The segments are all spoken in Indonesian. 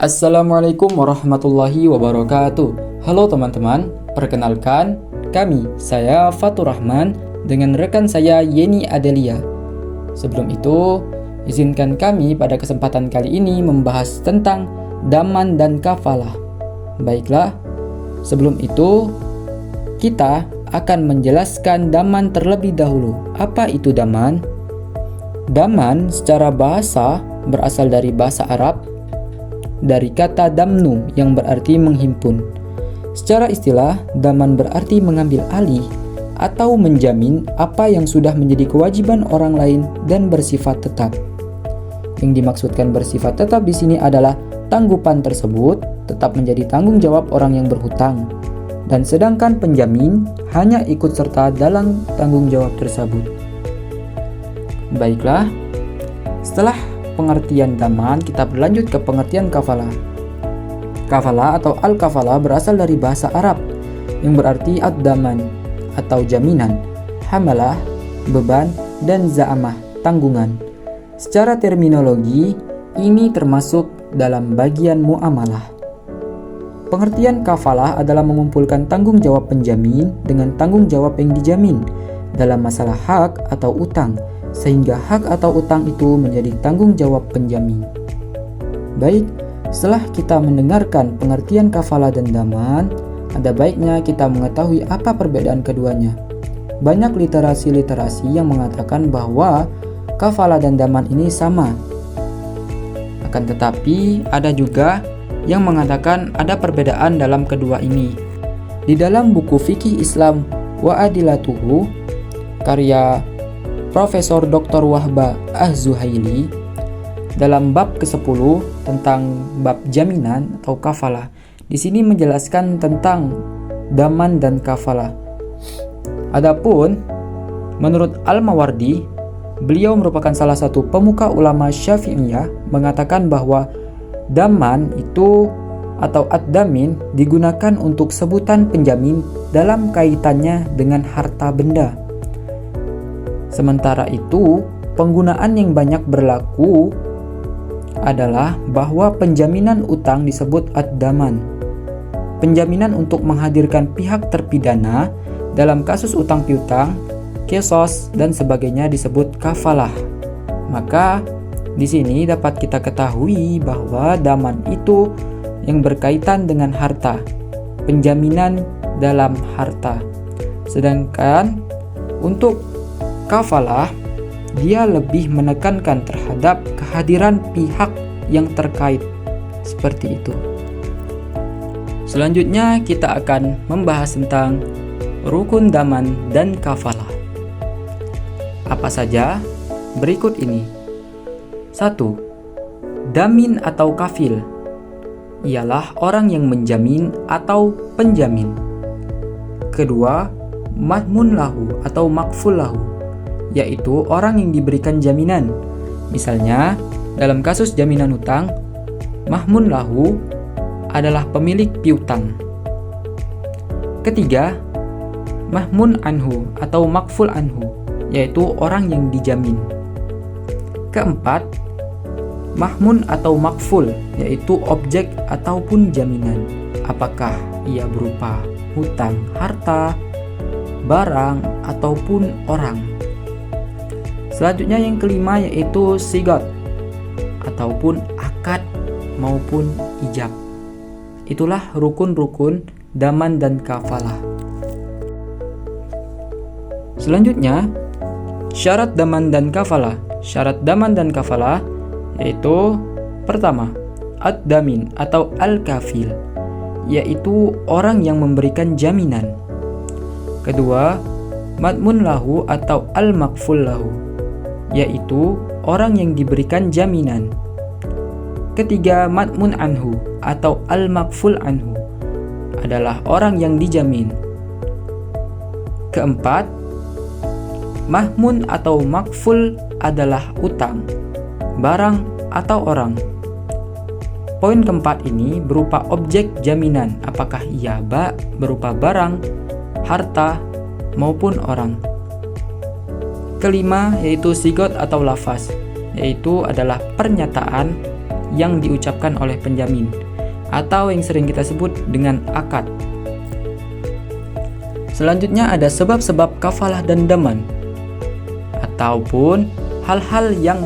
Assalamualaikum warahmatullahi wabarakatuh. Halo teman-teman, perkenalkan saya Fatur Rahman dengan rekan saya Yeni Adelia. Sebelum itu, izinkan kami pada kesempatan kali ini membahas tentang daman dan kafalah. Baiklah, sebelum itu kita akan menjelaskan daman terlebih dahulu. Apa itu daman? Daman secara bahasa berasal dari bahasa Arab, dari kata damnu yang berarti menghimpun. Secara istilah, daman berarti mengambil alih atau menjamin apa yang sudah menjadi kewajiban orang lain dan bersifat tetap. Yang dimaksudkan bersifat tetap di sini adalah tanggupan tersebut tetap menjadi tanggung jawab orang yang berhutang, dan sedangkan penjamin hanya ikut serta dalam tanggung jawab tersebut. Baiklah, setelah pengertian daman, kita berlanjut ke pengertian kafalah. Kafalah atau al-kafalah berasal dari bahasa Arab yang berarti ad-daman atau jaminan, hamalah, beban, dan za'amah, tanggungan. Secara terminologi, ini termasuk dalam bagian muamalah. Pengertian kafalah adalah mengumpulkan tanggung jawab penjamin dengan tanggung jawab yang dijamin dalam masalah hak atau utang, sehingga hak atau utang itu menjadi tanggung jawab penjamin. Baik, setelah kita mendengarkan pengertian kafalah dan daman, ada baiknya kita mengetahui apa perbedaan keduanya. Banyak literasi yang mengatakan bahwa kafalah dan daman ini sama. Akan tetapi, ada juga yang mengatakan ada perbedaan dalam kedua ini. Di dalam buku Fikih Islam wa Adilatuhu, karya Profesor Dr. Wahbah Az-Zuhaili, dalam bab ke-10 tentang bab jaminan atau kafalah, di sini menjelaskan tentang daman dan kafalah. Adapun menurut Al-Mawardi, beliau merupakan salah satu pemuka ulama Syafi'iyah, mengatakan bahwa daman itu atau ad-damin digunakan untuk sebutan penjamin dalam kaitannya dengan harta benda. Sementara itu, penggunaan yang banyak berlaku adalah bahwa penjaminan utang disebut ad-daman. Penjaminan untuk menghadirkan pihak terpidana dalam kasus utang piutang, qisas, dan sebagainya disebut kafalah. Maka di sini dapat kita ketahui bahwa daman itu yang berkaitan dengan harta, penjaminan dalam harta. Sedangkan untuk kafalah, dia lebih menekankan terhadap kehadiran pihak yang terkait. Seperti itu. Selanjutnya kita akan membahas tentang rukun daman dan kafalah. Apa saja? Berikut ini. 1. Damin atau kafil ialah orang yang menjamin atau penjamin. Kedua, madmun lahu atau makful lahu, yaitu orang yang diberikan jaminan. Misalnya, dalam kasus jaminan hutang, mahmun lahu adalah pemilik piutang. Ketiga, mahmun anhu atau makful anhu, yaitu orang yang dijamin. Keempat, mahmun atau makful, yaitu objek ataupun jaminan. Apakah ia berupa hutang, harta, barang, ataupun orang. Selanjutnya yang kelima yaitu sigot ataupun akad maupun ijab. Itulah rukun-rukun daman dan kafalah. Selanjutnya, syarat daman dan kafalah. Syarat daman dan kafalah yaitu pertama, ad-damin atau al-kafil, yaitu orang yang memberikan jaminan. Kedua, madmun lahu atau al-makful lahu, yaitu orang yang diberikan jaminan. Ketiga, madmun anhu atau al-makful anhu adalah orang yang dijamin. Keempat, mahmun atau makful adalah utang, barang, atau orang. Poin keempat ini berupa objek jaminan, apakah ia berupa barang, harta, maupun orang. Kelima yaitu sigot atau lafaz, yaitu adalah pernyataan yang diucapkan oleh penjamin, atau yang sering kita sebut dengan akad. Selanjutnya ada sebab-sebab kafalah dan daman, ataupun hal-hal yang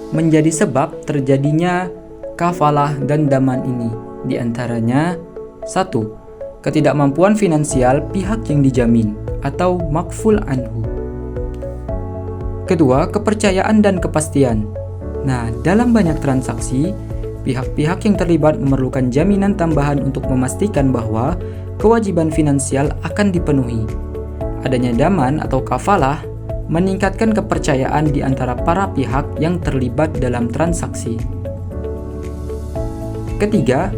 menjadi sebab terjadinya kafalah dan daman ini. Di antaranya 1. Ketidakmampuan finansial pihak yang dijamin atau makful anhu. Kedua, kepercayaan dan kepastian. Nah, dalam banyak transaksi, pihak-pihak yang terlibat memerlukan jaminan tambahan untuk memastikan bahwa kewajiban finansial akan dipenuhi. Adanya daman atau kafalah meningkatkan kepercayaan di antara para pihak yang terlibat dalam transaksi. Ketiga,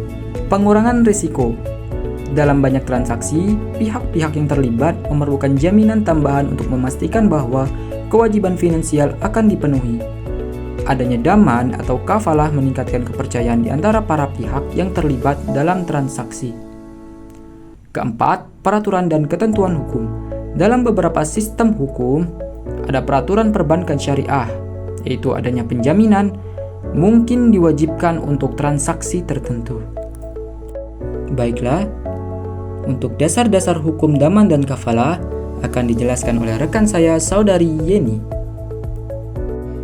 pengurangan risiko. Dalam banyak transaksi, pihak-pihak yang terlibat memerlukan jaminan tambahan untuk memastikan bahwa kewajiban finansial akan dipenuhi. Adanya daman atau kafalah meningkatkan kepercayaan di antara para pihak yang terlibat dalam transaksi. Keempat, peraturan dan ketentuan hukum. Dalam beberapa sistem hukum, ada peraturan perbankan syariah, yaitu adanya penjaminan mungkin diwajibkan untuk transaksi tertentu. Baiklah, untuk dasar-dasar hukum daman dan kafalah akan dijelaskan oleh rekan saya, Saudari Yeni.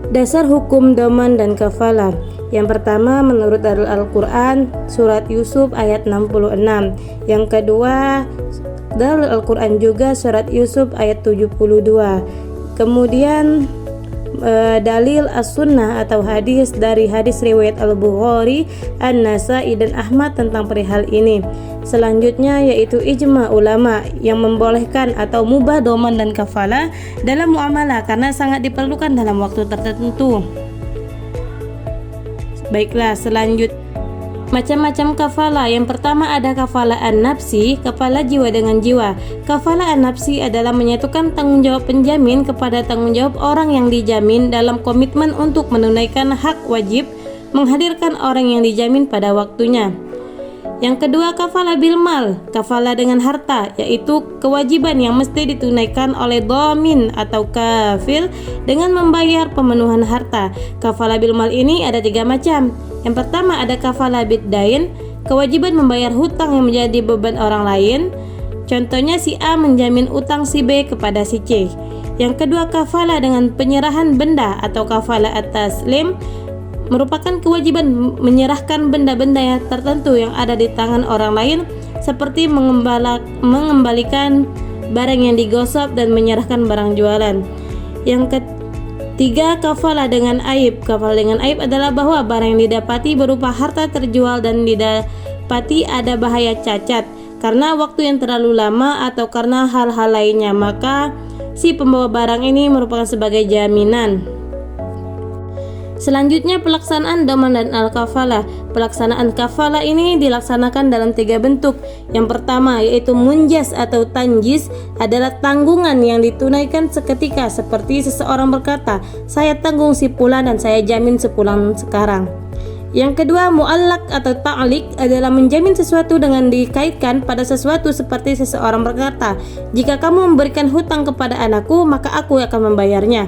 Dasar hukum daman dan kafalah. Yang pertama menurut Al-Quran, surat Yusuf ayat 66. Yang kedua dari Al-Quran juga surat Yusuf ayat 72. Kemudian dalil as-sunnah atau hadis dari hadis riwayat Al-Bukhari, An-Nasa'i dan Ahmad tentang perihal ini. Selanjutnya yaitu ijma ulama yang membolehkan atau mubah daman dan kafalah dalam muamalah karena sangat diperlukan dalam waktu tertentu. Baiklah, selanjutnya macam-macam kafalah. Yang pertama ada kafalah an-nafsi, kafalah jiwa dengan jiwa. Kafalah an-nafsi adalah menyatukan tanggung jawab penjamin kepada tanggung jawab orang yang dijamin dalam komitmen untuk menunaikan hak wajib menghadirkan orang yang dijamin pada waktunya. Yang kedua kafalah bil mal, kafalah dengan harta, yaitu kewajiban yang mesti ditunaikan oleh dhamin atau kafil dengan membayar pemenuhan harta. Kafalah bil mal ini ada 3 macam. Yang pertama ada kafalah bid dain, kewajiban membayar hutang yang menjadi beban orang lain. Contohnya si A menjamin utang si B kepada si C. Yang kedua kafalah dengan penyerahan benda atau kafalah at-taslim, merupakan kewajiban menyerahkan benda-benda yang tertentu yang ada di tangan orang lain, seperti mengembalikan barang yang digosok dan menyerahkan barang jualan. Yang ketiga kafalah dengan aib. Kafalah dengan aib adalah bahwa barang yang didapati berupa harta terjual dan didapati ada bahaya cacat karena waktu yang terlalu lama atau karena hal-hal lainnya, maka si pembawa barang ini merupakan sebagai jaminan. Selanjutnya pelaksanaan daman dan al-kafalah. Pelaksanaan kafalah ini dilaksanakan dalam 3 bentuk. Yang pertama yaitu munjas atau tanjis, adalah tanggungan yang ditunaikan seketika, seperti seseorang berkata, saya tanggung si fulan dan saya jamin sepulang sekarang. Yang kedua mu'allak atau ta'lik, adalah menjamin sesuatu dengan dikaitkan pada sesuatu, seperti seseorang berkata, jika kamu memberikan hutang kepada anakku maka aku akan membayarnya.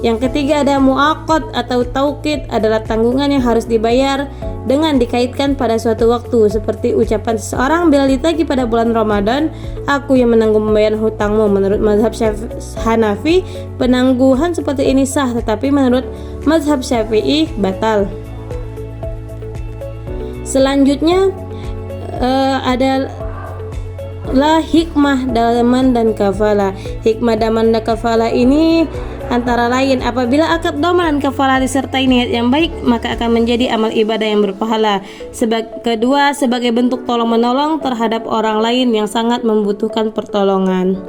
Yang ketiga ada mu'aqad atau taukid, adalah tanggungan yang harus dibayar dengan dikaitkan pada suatu waktu, seperti ucapan seseorang bila ditagih pada bulan Ramadan, aku yang menanggung pembayaran hutangmu. Menurut mazhab Hanafi, penangguhan seperti ini sah, tetapi menurut mazhab Syafi'i batal. Selanjutnya adalah hikmah daman dan kafalah. Hikmah daman dan kafalah ini antara lain apabila akad daman dan kafalah disertai niat yang baik, maka akan menjadi amal ibadah yang berpahala. Kedua, sebagai bentuk tolong menolong terhadap orang lain yang sangat membutuhkan pertolongan.